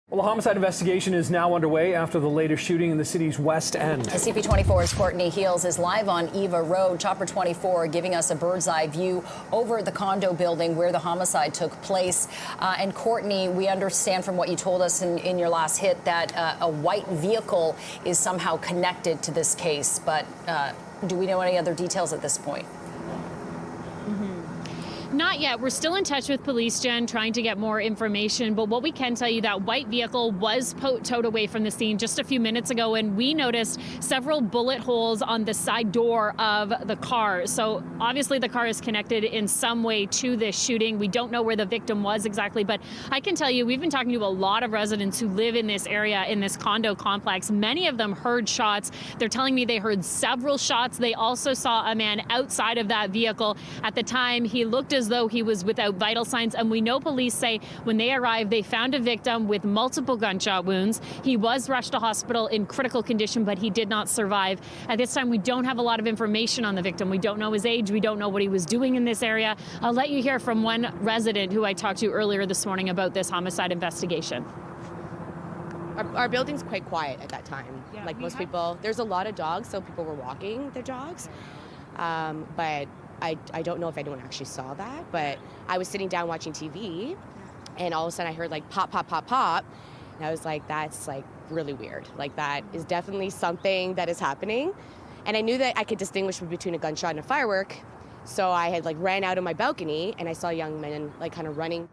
Well, a homicide investigation is now underway after the latest shooting in the city's West End. CP24's Courtney Heels is live on Eva Road. Chopper 24 giving us a bird's eye view over the condo building where the homicide took place. And Courtney, we understand from what you told us in your last hit that a white vehicle is somehow connected to this case. But do we know any other details at this point? Not yet. We're still in touch with police, Jen, trying to get more information. But what we can tell you, that white vehicle was towed away from the scene just a few minutes ago, and we noticed several bullet holes on the side door of the car. So obviously the car is connected in some way to this shooting. We don't know where the victim was exactly, but I can tell you we've been talking to a lot of residents who live in this area, in this condo complex. Many of them heard shots. They're telling me they heard several shots. They also saw a man outside of that vehicle. At the time, he looked as though he was without vital signs, and we know police say when they arrived, they found a victim with multiple gunshot wounds. He was rushed to hospital in critical condition, but he did not survive. At this time, we don't have a lot of information on the victim. We don't know his age. We don't know what he was doing in this area. I'll let you hear from one resident who I talked to earlier this morning about this homicide investigation. Our building's quite quiet at that time. Yeah, like most people, there's a lot of dogs, so people were walking their dogs. But I don't know if anyone actually saw that, but I was sitting down watching TV, and all of a sudden I heard like pop, pop, pop, pop, and I was like, that's like really weird. Like that is definitely something that is happening, and I knew that I could distinguish between a gunshot and a firework, so I had like ran out of my balcony, and I saw young men like kind of running.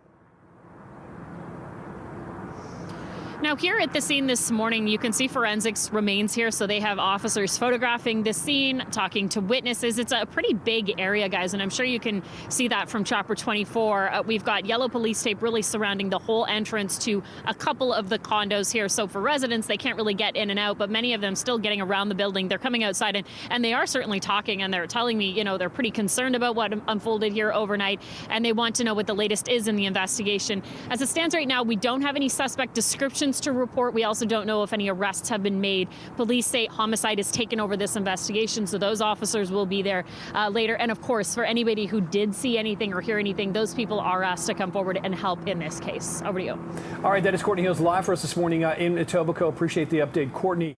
Now, here at the scene this morning, you can see forensics remains here. So they have officers photographing the scene, talking to witnesses. It's a pretty big area, guys, and I'm sure you can see that from Chopper 24. We've got yellow police tape really surrounding the whole entrance to a couple of the condos here. So for residents, they can't really get in and out, but many of them still getting around the building. They're coming outside, and they are certainly talking, and they're telling me, you know, they're pretty concerned about what unfolded here overnight, and they want to know what the latest is in the investigation. As it stands right now, we don't have any suspect descriptions to report. We also don't know if any arrests have been made. Police say homicide has taken over this investigation, so those officers will be there later. And of course, for anybody who did see anything or hear anything, those people are asked to come forward and help in this case. Over to you. All right, that is Courtney Hills live for us this morning in Etobicoke. Appreciate the update, Courtney.